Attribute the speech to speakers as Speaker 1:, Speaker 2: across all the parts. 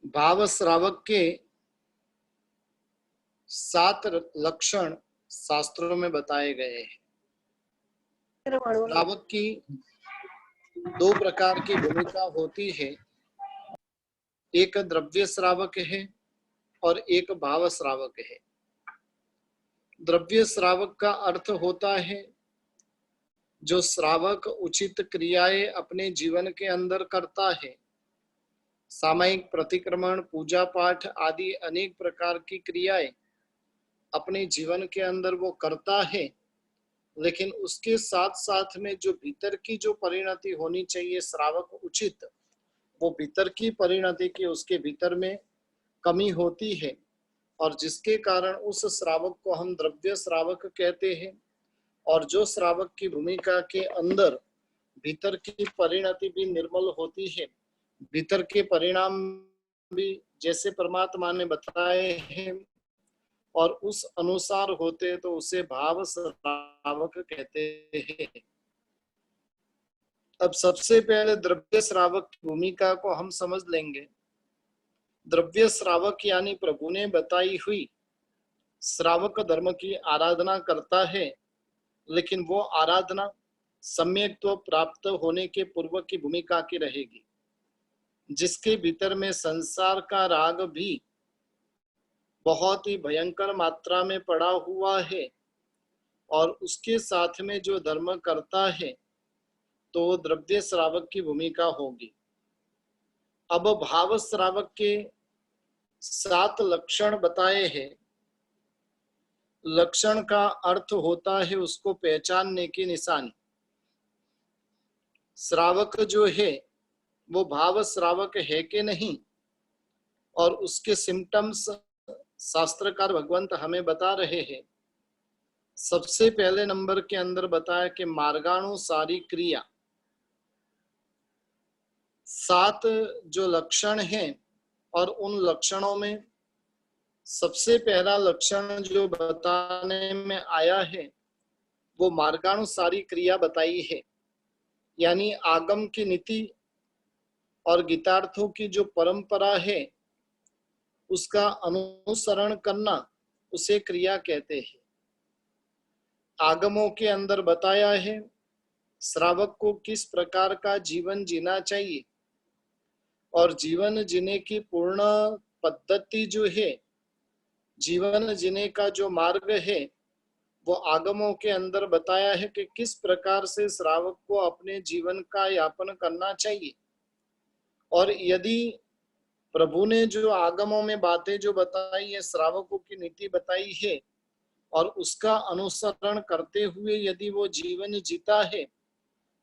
Speaker 1: भाव श्रावक के 7 लक्षण शास्त्रों में बताए गए हैं। श्रावक की 2 प्रकार की भूमिका होती है, एक द्रव्य श्रावक है और एक भाव श्रावक है। द्रव्य श्रावक का अर्थ होता है जो श्रावक उचित क्रियाएं अपने जीवन के अंदर करता है। सामायिक प्रतिक्रमण, पूजा पाठ आदि अनेक प्रकार की क्रियाएं अपने जीवन के अंदर वो करता है, लेकिन उसके साथ साथ में जो भीतर की जो परिणति होनी चाहिए श्रावक उचित, वो भीतर की परिणति की उसके भीतर में कमी होती है, और जिसके कारण उस श्रावक को हम द्रव्य श्रावक कहते हैं। और जो श्रावक की भूमिका के अंदर भीतर की परिणति भी निर्मल होती है, भीतर के परिणाम भी जैसे परमात्मा ने बताए हैं और उस अनुसार होते, तो उसे भाव श्रावक कहते हैं। अब सबसे पहले द्रव्य श्रावक की भूमिका को हम समझ लेंगे। द्रव्य श्रावक यानी प्रभु ने बताई हुई श्रावक धर्म की आराधना करता है, लेकिन वो आराधना सम्यक्त्व प्राप्त होने के पूर्व की भूमिका की रहेगी, जिसके भीतर में संसार का राग भी बहुत ही भयंकर मात्रा में पड़ा हुआ है, और उसके साथ में जो धर्म करता है तो द्रव्य श्रावक की भूमिका होगी। अब भाव श्रावक के 7 लक्षण बताए हैं। लक्षण का अर्थ होता है उसको पहचानने की निशानी। श्रावक जो है वो भाव श्रावक है कि नहीं, और उसके सिम्टम्स शास्त्रकार भगवंत हमें बता रहे हैं। सबसे पहले नंबर के अंदर बताया कि मार्गानुसारी क्रिया। 7 जो लक्षण हैं, और उन लक्षणों में सबसे पहला लक्षण जो बताने में आया है वो मार्गानुसारी क्रिया बताई है, यानी आगम की नीति और गीतार्थों की जो परंपरा है उसका अनुसरण करना, उसे क्रिया कहते हैं। आगमों के अंदर बताया है श्रावक को किस प्रकार का जीवन जीना चाहिए, और जीवन जीने की पूर्ण पद्धति जो है, जीवन जीने का जो मार्ग है, वो आगमों के अंदर बताया है कि किस प्रकार से श्रावक को अपने जीवन का यापन करना चाहिए। और यदि प्रभु ने जो आगमों में बातें जो बताई है, श्रावकों की नीति बताई है, और उसका अनुसरण करते हुए यदि वो जीवन जीता है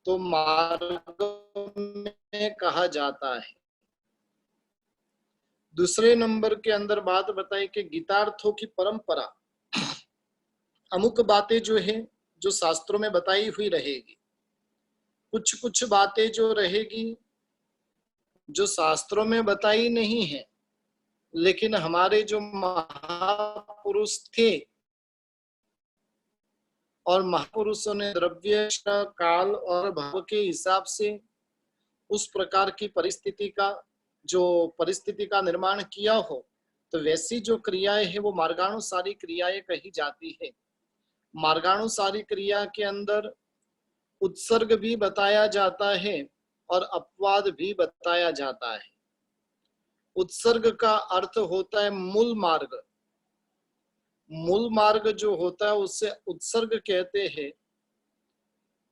Speaker 1: तो मार्ग में कहा जाता है। दूसरे नंबर के अंदर बात बताई कि गीतार्थों की परंपरा, अमुक बातें जो है जो शास्त्रों में बताई हुई रहेगी, कुछ कुछ बातें जो रहेगी जो शास्त्रों में बताई नहीं है, लेकिन हमारे जो महापुरुष थे और महापुरुषों ने द्रव्य काल और भाव के हिसाब से उस प्रकार की परिस्थिति का निर्माण किया हो, तो वैसी जो क्रियाएं है वो मार्गानुसारी क्रियाएं कही जाती है। मार्गानुसारी क्रिया के अंदर उत्सर्ग भी बताया जाता है और अपवाद भी बताया जाता है। उत्सर्ग का अर्थ होता है मूल मार्ग। मूल मार्ग जो होता है उससे उत्सर्ग कहते हैं,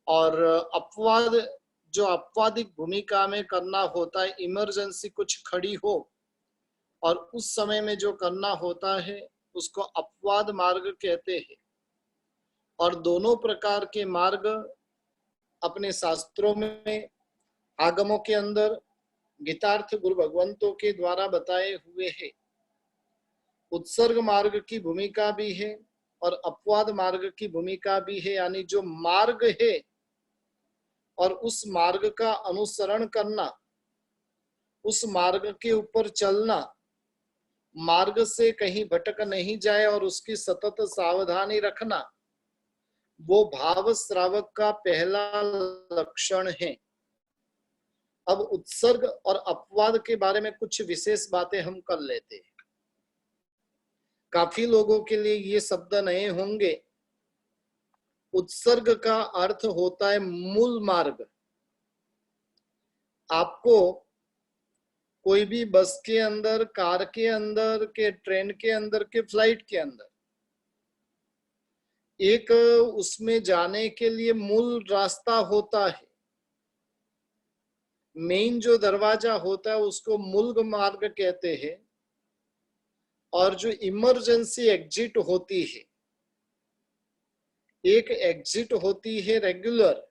Speaker 1: और अपवाद जो अपवादिक भूमिका में करना होता है, इमरजेंसी कुछ खड़ी हो और उस समय में जो करना होता है उसको अपवाद मार्ग कहते हैं। और दोनों प्रकार के मार्ग अपने शास्त्रों में, आगमों के अंदर गीतार्थ गुरु भगवंतों के द्वारा बताए हुए हैं। उत्सर्ग मार्ग की भूमिका भी है और अपवाद मार्ग की भूमिका भी है, यानी जो मार्ग है और उस मार्ग का अनुसरण करना, उस मार्ग के ऊपर चलना, मार्ग से कहीं भटक नहीं जाए और उसकी सतत सावधानी रखना, वो भाव श्रावक का पहला लक्षण है। अब उत्सर्ग और अपवाद के बारे में कुछ विशेष बातें हम कर लेते हैं। काफी लोगों के लिए ये शब्द नए होंगे। उत्सर्ग का अर्थ होता है मूल मार्ग। आपको कोई भी बस के अंदर, कार के अंदर, के ट्रेन के अंदर, के फ्लाइट के अंदर एक उसमें जाने के लिए मूल रास्ता होता है। मेन जो दरवाजा होता है उसको मूल मार्ग कहते हैं, और जो इमरजेंसी एग्जिट होती है, एक एग्जिट होती है रेगुलर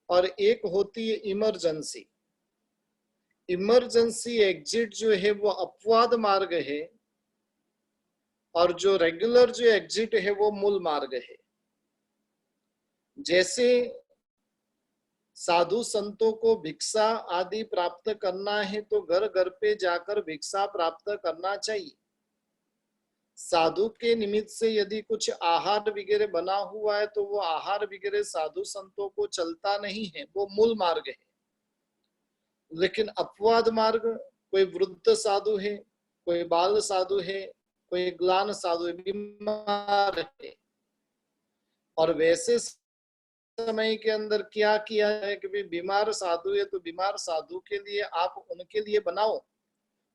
Speaker 1: और एक होती है इमरजेंसी। इमरजेंसी एग्जिट जो है वो अपवाद मार्ग है, और जो रेगुलर जो एग्जिट है वो मूल मार्ग है। जैसे साधु संतों को भिक्षा आदि प्राप्त करना है तो घर घर पे जाकर भिक्षा प्राप्त करना चाहिए। साधु के निमित्त से यदि कुछ आहार वगैरह बना हुआ है तो वो आहार वगैरह साधु संतों को चलता नहीं है, वो मूल मार्ग है। लेकिन अपवाद मार्ग, कोई वृद्ध साधु है, कोई बाल साधु है, कोई ग्लान साधु है, बीमार है, और वैसे समय के अंदर क्या किया है कि भी बीमार साधु है तो बीमार साधु के लिए आप उनके लिए बनाओ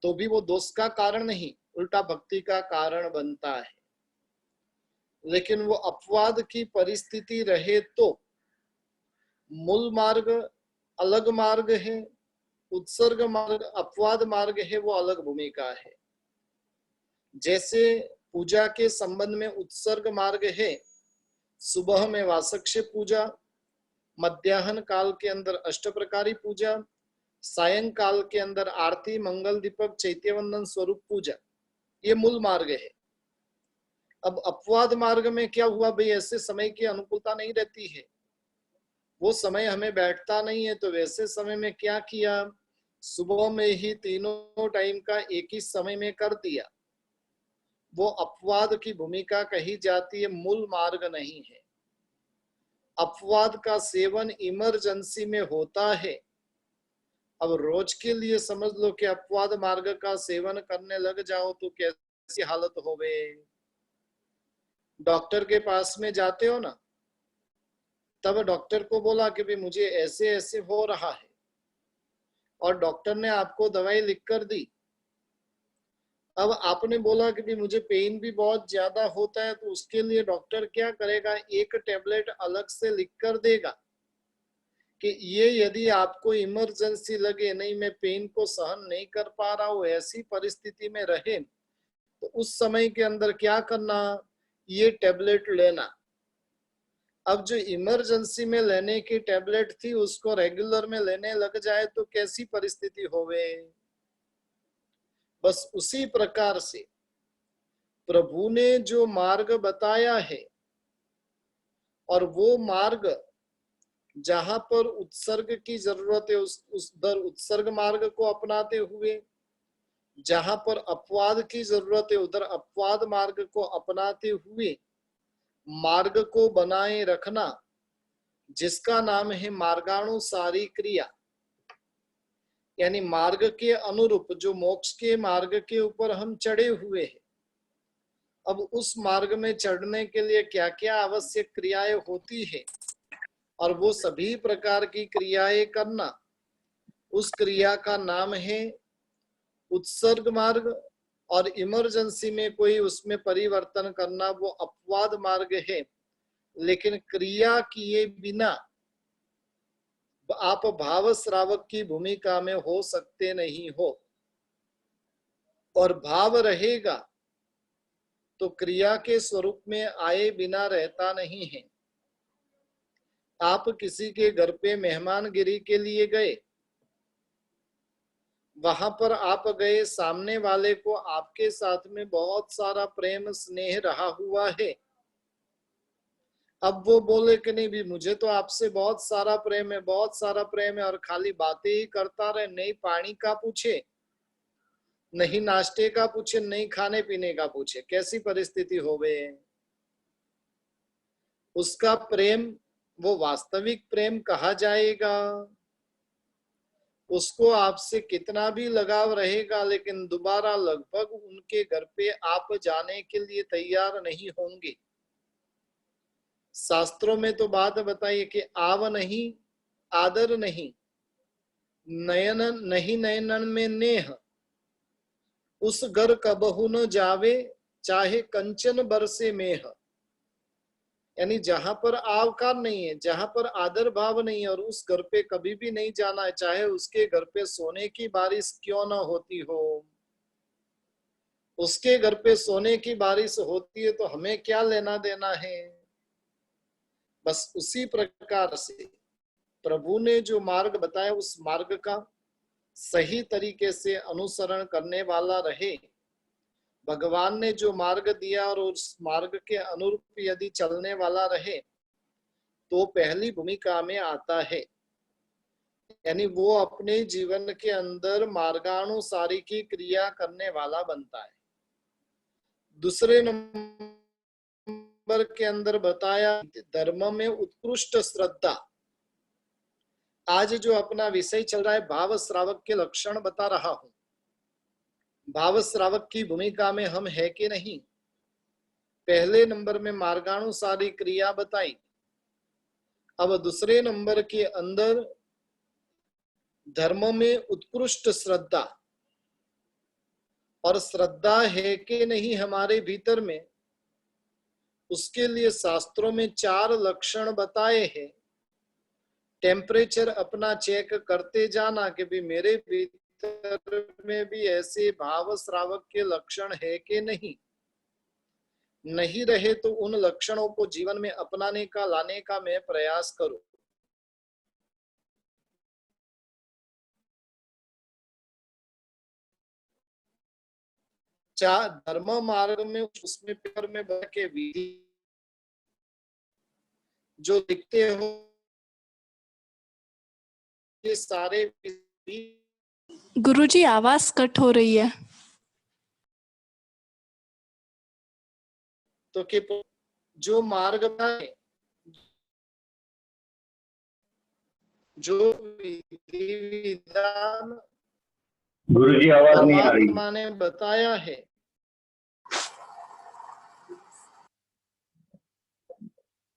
Speaker 1: तो भी वो दोष का कारण नहीं, उल्टा भक्ति का कारण बनता है। लेकिन वो अपवाद की परिस्थिति रहे तो मूल मार्ग अलग मार्ग है, उत्सर्ग मार्ग अपवाद मार्ग है, वो अलग भूमिका है। जैसे पूजा के संबंध में उत्सर्ग मार्ग है, सुबह में वासक्ष पूजा, मध्याह्न काल के अंदर अष्ट प्रकारी पूजा, सायंकाल के अंदर आरती, मंगल दीपक, चैत्यवंदन स्वरूप पूजा, ये मूल मार्ग है। अब अपवाद मार्ग में क्या हुआ भाई, ऐसे समय की अनुकूलता नहीं रहती है, वो समय हमें बैठता नहीं है, तो वैसे समय में क्या किया, सुबह में ही तीनों टाइम का एक ही समय में कर दिया, वो अपवाद की भूमिका कही जाती है, मूल मार्ग नहीं है। अपवाद का सेवन इमरजेंसी में होता है। अब रोज के लिए समझ लो कि अपवाद मार्ग का सेवन करने लग जाओ तो कैसी हालत होवे। डॉक्टर के पास में जाते हो ना, तब डॉक्टर को बोला कि भाई मुझे ऐसे ऐसे हो रहा है, और डॉक्टर ने आपको दवाई लिख कर दी। अब आपने बोला कि भाई मुझे पेन भी बहुत ज्यादा होता है, तो उसके लिए डॉक्टर क्या करेगा, एक टेबलेट अलग से लिख कर देगा कि ये यदि आपको इमरजेंसी लगे, नहीं मैं पेन को सहन नहीं कर पा रहा हूँ, ऐसी परिस्थिति में रहे तो उस समय के अंदर क्या करना, ये टेबलेट लेना। अब जो इमरजेंसी में लेने की टेबलेट थी उसको रेगुलर में लेने लग जाए तो कैसी परिस्थिति होवे। बस उसी प्रकार से प्रभु ने जो मार्ग बताया है, और वो मार्ग जहां पर उत्सर्ग की जरूरत है उस दर उत्सर्ग मार्ग को अपनाते हुए, जहां पर अपवाद की जरूरत है उधर अपवाद मार्ग को अपनाते हुए मार्ग को बनाए रखना, जिसका नाम है मार्गानुसारी क्रिया। यानी मार्ग के अनुरूप जो मोक्ष के मार्ग के ऊपर हम चढ़े हुए हैं, अब उस मार्ग में चढ़ने के लिए क्या क्या आवश्यक क्रियाएं होती है, और वो सभी प्रकार की क्रियाएं करना, उस क्रिया का नाम है उत्सर्ग मार्ग। और इमरजेंसी में कोई उसमें परिवर्तन करना वो अपवाद मार्ग है। लेकिन क्रिया किए बिना आप भाव श्रावक की भूमिका में हो सकते नहीं हो, और भाव रहेगा तो क्रिया के स्वरूप में आए बिना रहता नहीं है। आप किसी के घर पे मेहमानगिरी के लिए गए, वहां पर आप गए, सामने वाले को आपके साथ में बहुत सारा प्रेम स्नेह रहा हुआ है। अब वो बोले कि नहीं भी मुझे तो आपसे बहुत सारा प्रेम है, बहुत सारा प्रेम है, और खाली बातें ही करता रहे, नहीं पानी का पूछे, नहीं नाश्ते का पूछे, नहीं खाने पीने का पूछे, कैसी परिस्थिति होवे। उसका प्रेम वो वास्तविक प्रेम कहा जाएगा? उसको आपसे कितना भी लगाव रहेगा, लेकिन दोबारा लगभग उनके घर पे आप जाने के लिए तैयार नहीं होंगे। शास्त्रों में तो बात बताइए कि आव नहीं, आदर नहीं, नयन नहीं, नयनन में नेह, उस घर कबहू न जावे, चाहे कंचन बरसे मेह। यानी जहां पर आवकार नहीं है, जहां पर आदर भाव नहीं है, और उस घर पे कभी भी नहीं जाना है, चाहे उसके घर पे सोने की बारिश क्यों ना होती हो। उसके घर पे सोने की बारिश होती है तो हमें क्या लेना देना है। बस उसी प्रकार से प्रभु ने जो मार्ग बताया, उस मार्ग का सही तरीके से अनुसरण करने वाला रहे। भगवान ने जो मार्ग दिया और उस मार्ग के अनुरूप यदि चलने वाला रहे तो पहली भूमिका में आता है। यानी वो अपने जीवन के अंदर मार्गानुसारी की क्रिया करने वाला बनता है। दूसरे नंबर के अंदर बताया धर्म में उत्कृष्ट श्रद्धा। आज जो अपना विषय चल रहा है, भाव श्रावक के लक्षण बता रहा हूं। भाव श्रावक की भूमिका में हम है कि नहीं। पहले नंबर में मार्गानुसारी क्रिया बताई। अब दूसरे नंबर के अंदर धर्म में उत्कृष्ट श्रद्धा। और श्रद्धा है कि नहीं हमारे भीतर में, उसके लिए शास्त्रों में 4 लक्षण बताए हैं। टेम्परेचर अपना चेक करते जाना कि भी मेरे भीतर में भी ऐसे भाव श्रावक के लक्षण है कि नहीं। नहीं रहे तो उन लक्षणों को जीवन में अपनाने का, लाने का मैं प्रयास करूं। धर्म मार्ग में उसमें पेपर में बह के विधि जो लिखते हो, ये सारे
Speaker 2: गुरुजी आवाज कट हो रही है।
Speaker 1: तो कि जो मार्ग है, जो विधि विधान
Speaker 3: गुरुजी आवाज नहीं आ रही।
Speaker 1: परमात्मा ने बताया है,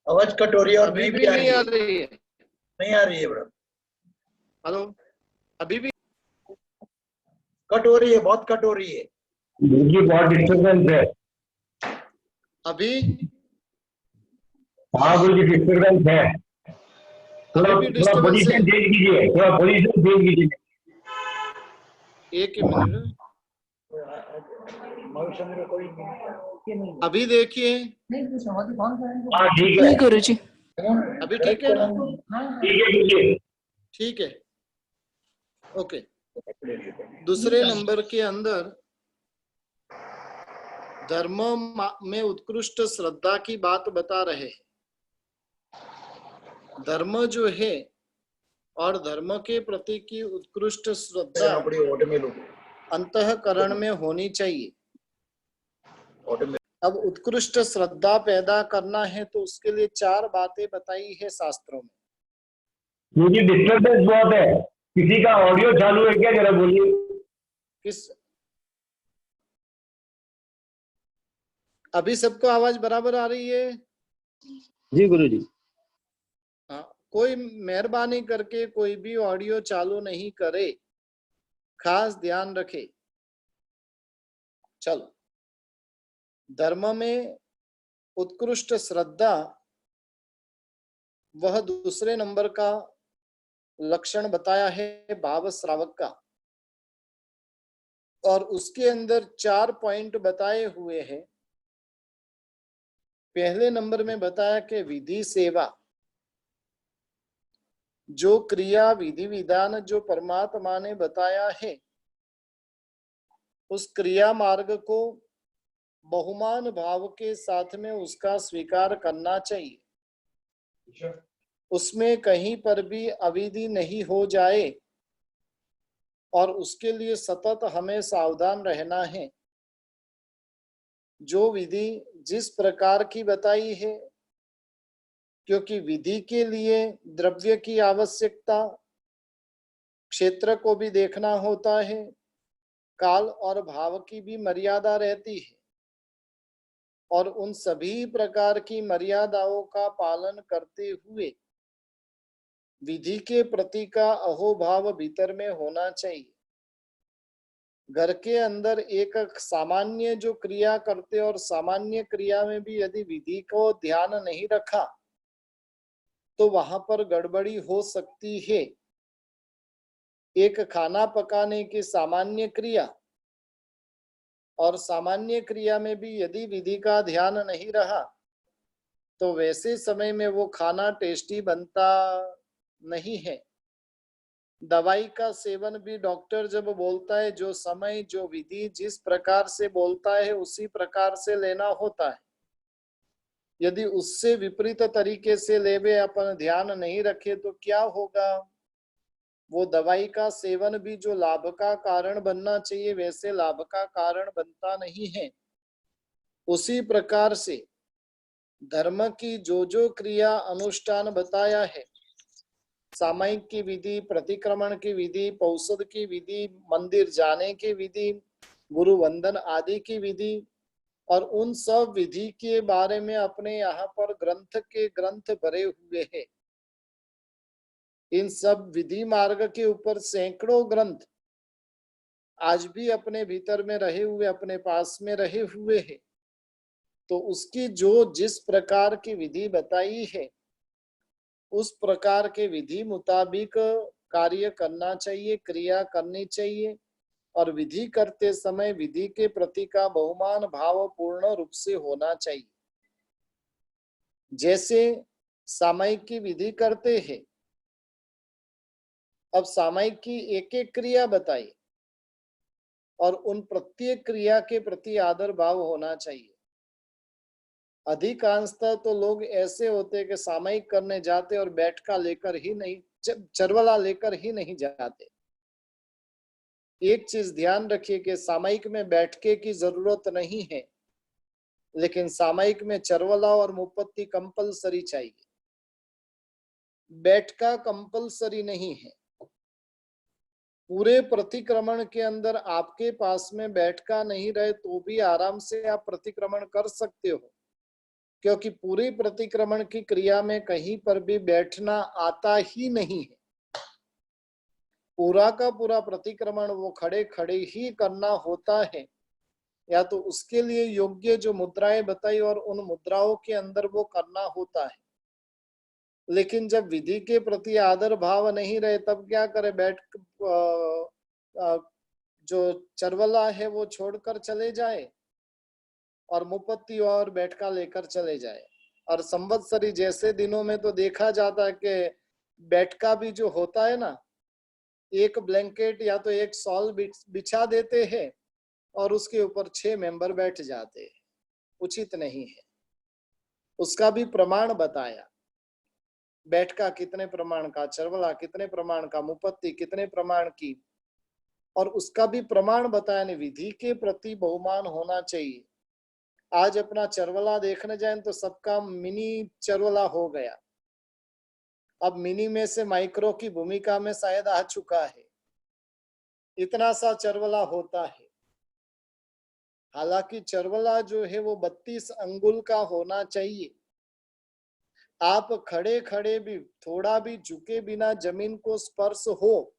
Speaker 4: आवाज कट हो रही है और
Speaker 1: अभी भी नहीं आ रही है।
Speaker 4: नहीं आ रही है ब्रो।
Speaker 1: हेलो, अभी भी
Speaker 4: कट हो रही है, बहुत कट हो रही है।
Speaker 3: गुरुजी बहुत डिस्टर्बेंस है।
Speaker 1: अभी
Speaker 3: हाँ गुरुजी डिस्टर्बेंस है। थोड़ा
Speaker 1: अभी भी
Speaker 3: थोड़ा
Speaker 1: डिस्टर्बेंस है।
Speaker 3: पोजीशन चेंज कीजिए, थोड़ा पोजीशन चेंज कीजिए।
Speaker 1: एक ही मिनट, अभी देखिए।
Speaker 3: हाँ ठीक है,
Speaker 2: नहीं गुरुजी।
Speaker 1: अभी ठीक है ना?
Speaker 3: ठीक है गुरुजी।
Speaker 1: ठीक है, ओके। दूसरे नंबर के अंदर धर्म में उत्कृष्ट श्रद्धा की बात बता रहे हैं। धर्म जो है और धर्म के प्रति की उत्कृष्ट श्रद्धा अंतःकरण में होनी चाहिए। अब उत्कृष्ट श्रद्धा पैदा करना है तो उसके लिए 4 बातें बताई है शास्त्रों में।
Speaker 3: मुझे डिस्टर्बेंस बहुत है। किसी का ऑडियो चालू है क्या, जरा बोलिए।
Speaker 1: किस अभी सबको आवाज बराबर आ रही है?
Speaker 3: जी गुरुजी।
Speaker 1: हाँ, कोई मेहरबानी करके कोई भी ऑडियो चालू नहीं करे, खास ध्यान रखे। चलो, धर्म में उत्कृष्ट श्रद्धा वह दूसरे नंबर का लक्षण बताया है भाव श्रावक का। और उसके अंदर 4 पॉइंट बताए हुए हैं। पहले नंबर में बताया कि विधि सेवा, जो क्रिया विधि विधान जो परमात्मा ने बताया है, उस क्रिया मार्ग को बहुमान भाव के साथ में उसका स्वीकार करना चाहिए। उसमें कहीं पर भी अविधि नहीं हो जाए, और उसके लिए सतत हमें सावधान रहना है। जो विधि जिस प्रकार की बताई है, क्योंकि विधि के लिए द्रव्य की आवश्यकता, क्षेत्र को भी देखना होता है, काल और भाव की भी मर्यादा रहती है, और उन सभी प्रकार की मर्यादाओं का पालन करते हुए विधि के प्रति का अहोभाव भीतर में होना चाहिए। घर के अंदर एक सामान्य जो क्रिया करते और सामान्य क्रिया में भी यदि विधि को ध्यान नहीं रखा तो वहां पर गड़बड़ी हो सकती है। एक खाना पकाने की सामान्य क्रिया और सामान्य क्रिया में भी यदि विधि का ध्यान नहीं रहा तो वैसे समय में वो खाना टेस्टी बनता नहीं है। दवाई का सेवन भी डॉक्टर जब बोलता है, जो समय जो विधि जिस प्रकार से बोलता है उसी प्रकार से लेना होता है। यदि उससे विपरीत तरीके से लेवे, अपन ध्यान नहीं रखे तो क्या होगा? वो दवाई का सेवन भी जो लाभ का कारण बनना चाहिए वैसे लाभ का कारण बनता नहीं है। उसी प्रकार से धर्म की जो क्रिया अनुष्ठान बताया है, सामायिक की विधि, प्रतिक्रमण की विधि, पौषध की विधि, मंदिर जाने की विधि, गुरु वंदन आदि की विधि, और उन सब विधि के बारे में अपने यहाँ पर ग्रंथ भरे हुए हैं। इन सब विधि मार्ग के ऊपर सैकड़ों ग्रंथ आज भी अपने भीतर में रहे हुए, अपने पास में रहे हुए हैं। तो उसकी जो जिस प्रकार की विधि बताई है उस प्रकार के विधि मुताबिक कार्य करना चाहिए, क्रिया करनी चाहिए, और विधि करते समय विधि के प्रति का बहुमान भाव पूर्ण रूप से होना चाहिए। जैसे सामायिक की विधि करते हैं, अब सामायिक की एक एक क्रिया बताई और उन प्रत्येक क्रिया के प्रति आदर भाव होना चाहिए। अधिकांशतः तो लोग ऐसे होते कि सामायिक करने जाते और बैठका लेकर ही नहीं, चरवला लेकर ही नहीं जाते। एक चीज ध्यान रखिए कि सामायिक में बैठके की जरूरत नहीं है, लेकिन सामायिक में चरवला और मुपत्ति कंपलसरी चाहिए, बैठका कंपलसरी नहीं है। पूरे प्रतिक्रमण के अंदर आपके पास में बैठका नहीं रहे तो भी आराम से आप प्रतिक्रमण कर सकते हो, क्योंकि पूरी प्रतिक्रमण की क्रिया में कहीं पर भी बैठना आता ही नहीं है। पूरा का पूरा प्रतिक्रमण वो खड़े खड़े ही करना होता है, या तो उसके लिए योग्य जो मुद्राएं बताई और उन मुद्राओं के अंदर वो करना होता है। लेकिन जब विधि के प्रति आदर भाव नहीं रहे तब क्या करे? जो चरवला है वो छोड़कर चले जाए और मुपत्ति और बैठका लेकर चले जाए। और संवत्सरी जैसे दिनों में तो देखा जाता है कि बैठका भी जो होता है ना, एक ब्लैंकेट या तो एक सॉल बिछा देते हैं और उसके ऊपर 6 मेंबर बैठ जाते हैं। उचित नहीं है। उसका भी प्रमाण बताया, बैठका कितने प्रमाण का, चरवला कितने प्रमाण का, मुपत्ति कितने प्रमाण की, और उसका भी प्रमाण बताया। नहीं, विधि के प्रति बहुमान होना चाहिए। आज अपना चरवला देखने जाए तो सबका मिनी चरवला हो गया। अब मिनी में से माइक्रो की भूमिका में शायद आ चुका है। इतना सा चरवला होता है। हालांकि चरवला जो है वो 32 अंगुल का होना चाहिए। आप खड़े खड़े भी थोड़ा भी झुके बिना जमीन को स्पर्श हो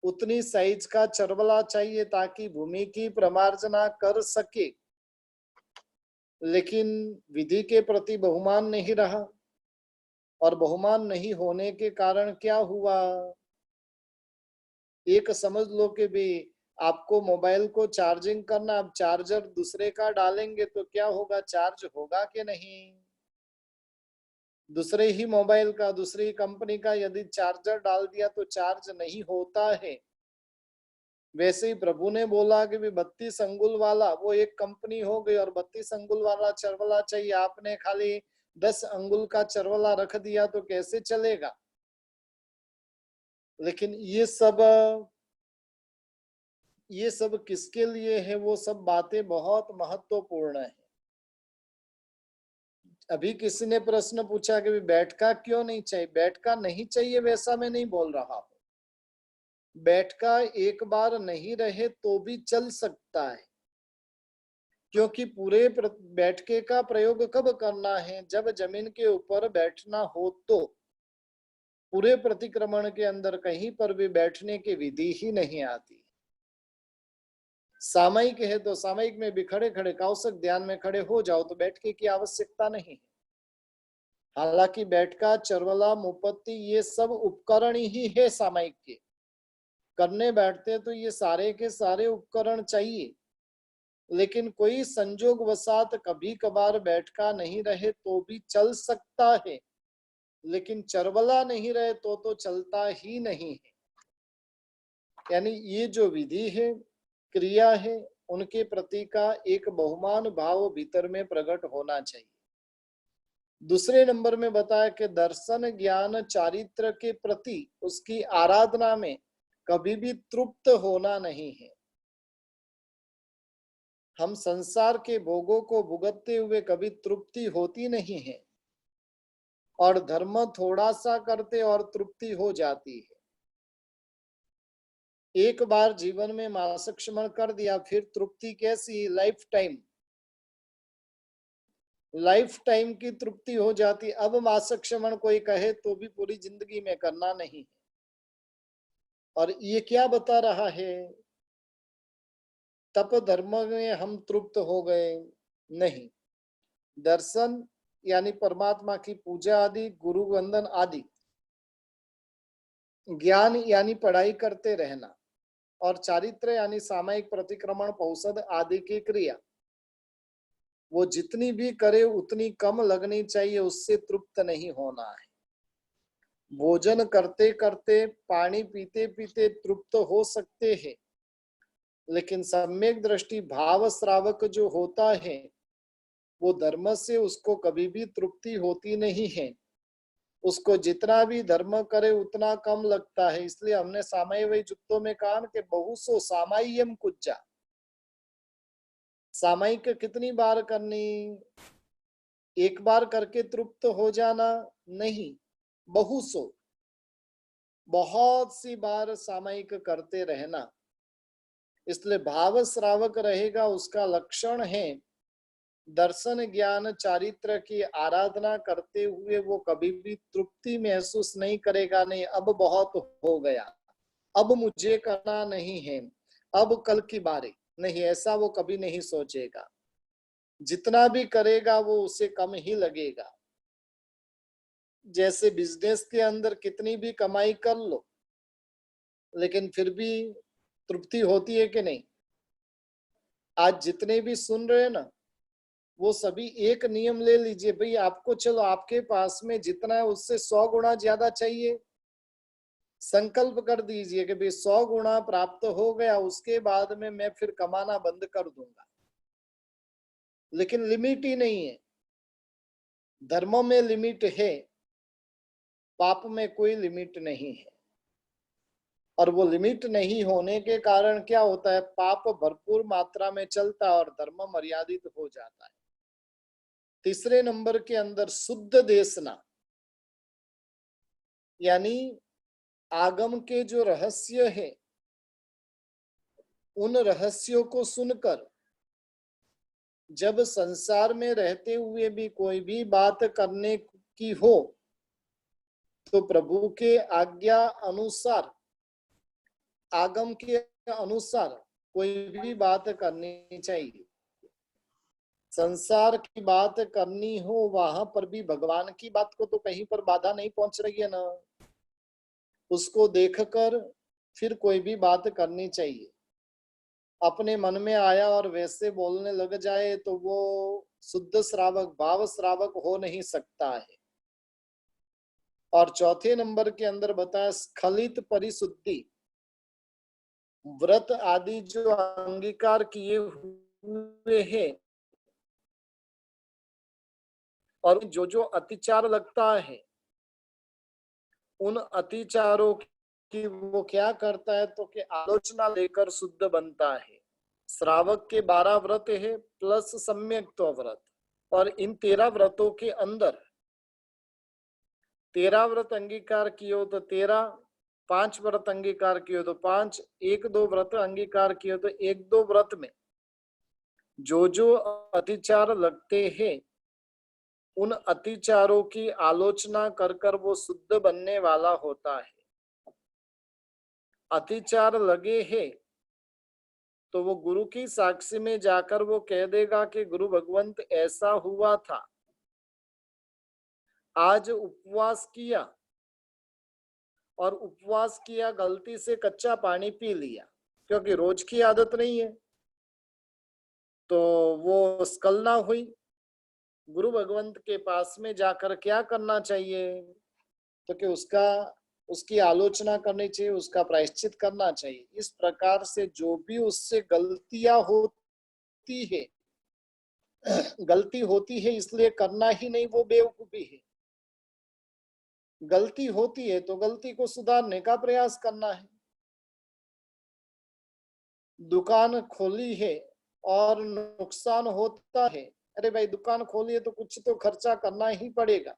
Speaker 1: उतनी साइज का चरवला चाहिए ताकि भूमि की प्रमार्जना कर सके। लेकिन विधि के प्रति बहुमान नहीं रहा, और बहुमान नहीं होने के कारण क्या हुआ? एक समझ लो कि भी आपको मोबाइल को चार्जिंग करना, अब चार्जर दूसरे का डालेंगे तो क्या होगा? चार्ज होगा कि नहीं? दूसरे ही मोबाइल का, दूसरी कंपनी का यदि चार्जर डाल दिया तो चार्ज नहीं होता है। वैसे ही प्रभु ने बोला कि भी 32 अंगुल वाला वो एक कंपनी हो गई और 32 अंगुल वाला चरवला चाहिए। आपने खाली 10 अंगुल का चरवला रख दिया तो कैसे चलेगा? लेकिन ये सब किसके लिए है? वो सब बातें बहुत महत्वपूर्ण है। अभी किसी ने प्रश्न पूछा कि बैठका क्यों नहीं चाहिए? बैठका नहीं चाहिए वैसा मैं नहीं बोल रहा हूं। बैठका एक बार नहीं रहे तो भी चल सकता है, क्योंकि पूरे बैठके का प्रयोग कब करना है, जब जमीन के ऊपर बैठना हो। तो पूरे प्रतिक्रमण के अंदर कहीं पर भी बैठने की विधि ही नहीं आती। सामयिक है तो सामयिक में भी खड़े खड़े कौशिक ध्यान में खड़े हो जाओ तो बैठके की आवश्यकता नहीं है। हालांकि बैठका, चरवला, मुपत्ति ये सब उपकरण ही है सामयिक के। करने बैठते तो ये सारे के सारे उपकरण चाहिए, लेकिन कोई संजोग वसात कभी कभार बैठका नहीं रहे तो भी चल सकता है, लेकिन चरवला नहीं रहे तो चलता ही नहीं है। यानी ये जो विधि है, क्रिया है, उनके प्रति का एक बहुमान भाव भीतर में प्रकट होना चाहिए। दूसरे नंबर में बताया कि दर्शन, ज्ञान, चारित्र के प्रति उसकी आराधना में कभी भी तृप्त होना नहीं है। हम संसार के भोगों को भुगतते हुए कभी तृप्ति होती नहीं है, और धर्म थोड़ा सा करते और तृप्ति हो जाती है। एक बार जीवन में मासिक स्मरण कर दिया, फिर तृप्ति कैसी? लाइफ टाइम की तृप्ति हो जाती। अब मासिक स्मरण कोई कहे तो भी पूरी जिंदगी में करना नहीं है। और ये क्या बता रहा है? तप धर्म में हम तृप्त हो गए नहीं। दर्शन यानी परमात्मा की पूजा आदि, गुरु वंदन आदि, ज्ञान यानी पढ़ाई करते रहना, और चारित्र यानी सामायिक प्रतिक्रमण, पौषध आदि की क्रिया, वो जितनी भी करे उतनी कम लगनी चाहिए, उससे तृप्त नहीं होना है। भोजन करते करते, पानी पीते पीते तृप्त हो सकते हैं, लेकिन सम्यक दृष्टि भाव श्रावक जो होता है वो धर्म से उसको कभी भी तृप्ति होती नहीं है। उसको जितना भी धर्म करे उतना कम लगता है। इसलिए हमने सामयिक जुत्तों में कहा कि बहुसो सामायियम कुज्जा। सामयिक कितनी बार करनी? एक बार करके तृप्त हो जाना नहीं, बहुसो, बहुत सी बार सामयिक करते रहना। इसलिए भाव श्रावक रहेगा, उसका लक्षण है दर्शन, ज्ञान, चारित्र की आराधना करते हुए वो कभी भी तृप्ति महसूस नहीं करेगा। नहीं, अब बहुत हो गया, अब मुझे करना नहीं है, अब कल की बारी नहीं, ऐसा वो कभी नहीं सोचेगा। जितना भी करेगा वो उसे कम ही लगेगा। जैसे बिजनेस के अंदर कितनी भी कमाई कर लो, लेकिन फिर भी तृप्ति होती है कि नहीं? आज जितने भी सुन रहे हैं ना, वो सभी एक नियम ले लीजिए भाई, आपको चलो आपके पास में जितना है उससे 100 गुना ज्यादा चाहिए। संकल्प कर दीजिए कि भाई 100 गुना प्राप्त हो गया, उसके बाद में मैं फिर कमाना बंद कर दूंगा। लेकिन लिमिट ही नहीं है। धर्म में लिमिट है, पाप में कोई लिमिट नहीं है। और वो लिमिट नहीं होने के कारण क्या होता है? पाप भरपूर मात्रा में चलता है और धर्म मर्यादित हो जाता है। तीसरे नंबर के अंदर शुद्ध देशना, यानी आगम के जो रहस्य है उन रहस्यों को सुनकर जब संसार में रहते हुए भी कोई भी बात करने की हो तो प्रभु के आज्ञा अनुसार, आगम के अनुसार कोई भी बात करनी चाहिए। संसार की बात करनी हो वहां पर भी भगवान की बात को तो कहीं पर बाधा नहीं पहुंच रही है ना, उसको देखकर फिर कोई भी बात करनी चाहिए। अपने मन में आया और वैसे बोलने लग जाए तो वो शुद्ध श्रावक, भाव श्रावक हो नहीं सकता है। और चौथे नंबर के अंदर बताया स्खलित परिशुद्धि, व्रत आदि जो अंगीकार किए हुए हैं और जो जो अतिचार लगता है उन अतिचारों की वो क्या करता है तो कि आलोचना लेकर शुद्ध बनता है। श्रावक के 12 व्रत है प्लस सम्यक्त्व व्रत, और इन 13 व्रतों के अंदर 13 व्रत अंगीकार किए हो तो 13 5 व्रत अंगीकार किए तो 5, 1-2 व्रत अंगीकार किए तो 1-2 व्रत में जो जो अतिचार लगते हैं उन अतिचारों की आलोचना कर कर वो शुद्ध बनने वाला होता है। अतिचार लगे हैं तो वो गुरु की साक्षी में जाकर वो कह देगा कि गुरु भगवंत ऐसा हुआ था, आज उपवास किया और उपवास किया गलती से कच्चा पानी पी लिया, क्योंकि रोज की आदत नहीं है तो वो स्खलना हुई। गुरु भगवंत के पास में जाकर क्या करना चाहिए, तो कि उसकी आलोचना करनी चाहिए, उसका प्रायश्चित करना चाहिए। इस प्रकार से जो भी उससे गलतियां होती है, गलती होती है इसलिए करना ही नहीं, वो बेवकूफी है। गलती होती है तो गलती को सुधारने का प्रयास करना है। दुकान खोली है और नुकसान होता है, अरे भाई दुकान खोली है तो कुछ तो खर्चा करना ही पड़ेगा।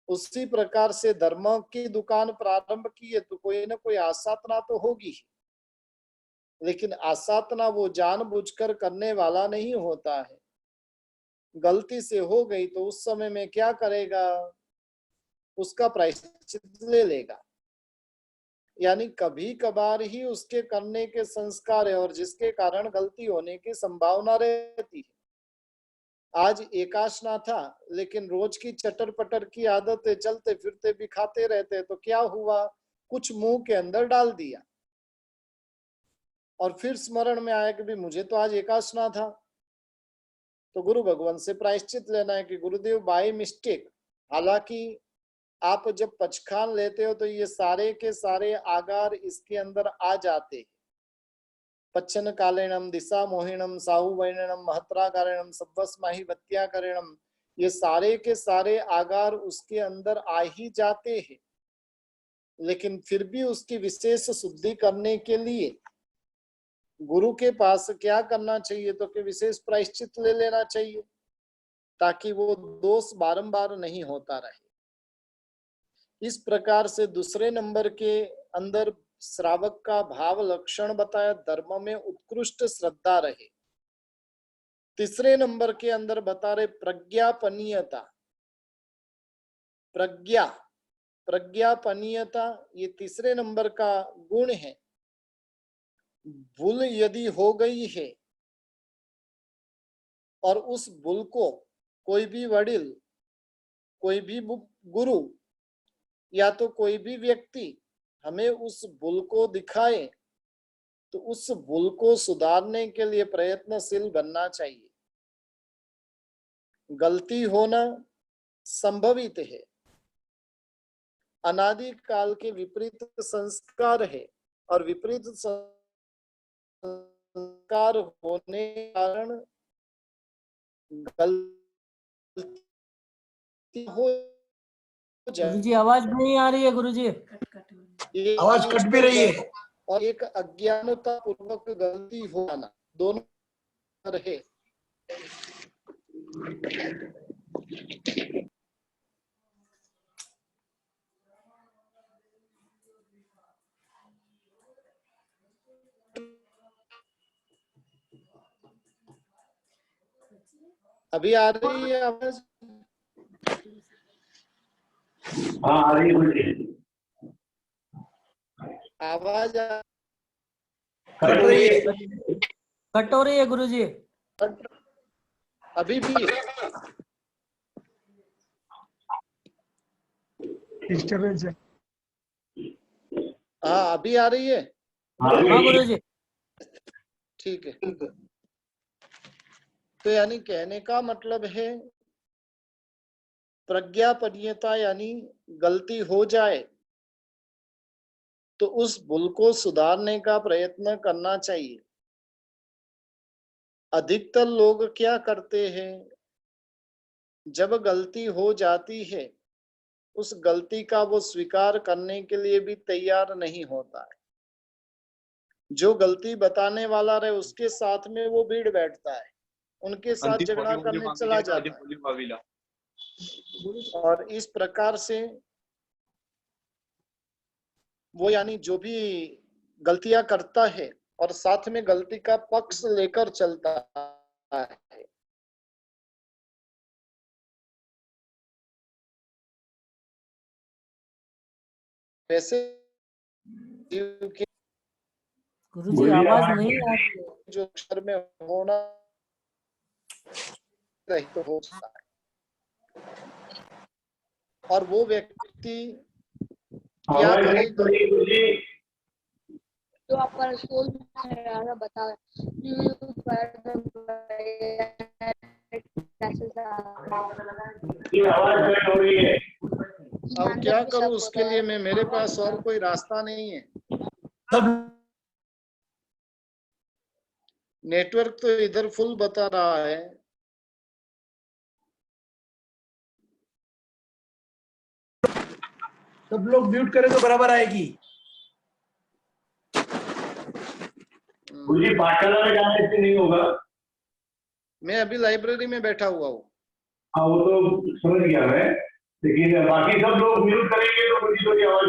Speaker 1: उसी प्रकार से धर्म की दुकान प्रारंभ की है तो कोई ना कोई आसाधना तो होगी, लेकिन आसाधना वो जानबूझकर करने वाला नहीं होता है। गलती से हो गई तो उस समय में क्या करेगा, उसका प्रायश्चित ले लेगा। यानी कभी कभार ही उसके करने के संस्कार है और जिसके कारण गलती होने की संभावना रहती है। आज एकाशना था लेकिन रोज की चटर पटर की आदत है, चलते फिरते भी खाते रहते, तो क्या हुआ, कुछ मुंह के अंदर डाल दिया और फिर स्मरण में आया कि भी मुझे तो आज एकाशना था। तो गुरु भगवान से प्रायश्चित लेना है कि गुरुदेव बाय मिस्टेक, हालांकि आप जब पचखान लेते हो तो ये सारे के सारे आगार इसके अंदर आ जाते हैं। पच्चन कालेणम, दिशा मोहिणम, साहु वैणम, महत्रा कारणम, सब्वस माही वत्या करणम, ये सारे के सारे आगार उसके अंदर आ ही जाते हैं। लेकिन फिर भी उसकी विशेष शुद्धि करने के लिए गुरु के पास क्या करना चाहिए, तो कि विशेष प्रायश्चित ले लेना चाहिए ताकि वो दोष बारंबार नहीं होता रहे। इस प्रकार से दूसरे नंबर के अंदर श्रावक का भाव लक्षण बताया, धर्म में उत्कृष्ट श्रद्धा रहे। तीसरे नंबर के अंदर बता रहे प्रज्ञापनीयता। प्रज्ञापनीयता ये तीसरे नंबर का गुण है। भूल यदि हो गई है और उस भूल को कोई भी वडिल, कोई भी गुरु या तो कोई भी व्यक्ति हमें उस भूल को दिखाए तो उस भूल को सुधारने के लिए प्रयत्नशील बनना चाहिए। गलती होना संभवित है, अनादि काल के विपरीत संस्कार है और विपरीत संस्कार होने के कारण गलती हो जाए।
Speaker 5: गुरुजी आवाज नहीं आ रही है गुरुजी।
Speaker 4: आवाज कट भी रही है।
Speaker 1: और एक अज्ञानता पूर्वक गलती हो जाना, दोनों रहे। अभी आ रही है आवाज?
Speaker 3: हाँ आ रही है।
Speaker 1: आवाज
Speaker 4: कट रही है।
Speaker 5: कट हो रही है गुरुजी।
Speaker 1: अभी भी
Speaker 6: डिस्टर्बेंस है।
Speaker 1: हाँ अभी आ रही है।
Speaker 5: हाँ गुरुजी।
Speaker 1: ठीक है। तो यानी कहने का मतलब है प्रज्ञापनीयता, यानी गलती हो जाए तो उस भूल को सुधारने का प्रयत्न करना चाहिए। अधिकतर लोग क्या करते हैं, जब गलती हो जाती है उस गलती का वो स्वीकार करने के लिए भी तैयार नहीं होता है। जो गलती बताने वाला रहे उसके साथ में वो भीड़ बैठता है, उनके साथ झगड़ा करने चला जाता है। और इस प्रकार से वो यानी जो भी गलतियां करता है और साथ में गलती का पक्ष लेकर चलता है, वैसे जीव के
Speaker 5: गुरुजी
Speaker 3: गुरुजी,
Speaker 5: आवाज
Speaker 3: आवाज
Speaker 5: नहीं आ रही है।
Speaker 1: जो अक्षर में होना रहित हो जाता है और वो व्यक्ति क्या
Speaker 3: आवाज
Speaker 1: करे।
Speaker 3: नहीं आ रही, गुरुजी।
Speaker 6: जो आपका स्कूल में बता
Speaker 3: ये आवाज कट हो रही है।
Speaker 1: अब क्या करूं उसके लिए मैं, मेरे पास और कोई रास्ता नहीं है। नेटवर्क तो इधर फुल बता रहा है।
Speaker 4: सब लोग म्यूट करें तो बराबर आएगी।
Speaker 3: गुरुजी, पाठशाला में जाने से नहीं होगा।
Speaker 1: मैं अभी लाइब्रेरी में बैठा हुआ हूँ।
Speaker 3: हाँ, वो तो समझ गया मैं, लेकिन बाकी सब लोग म्यूट करेंगे तो गुरुजी थोड़ी आवाज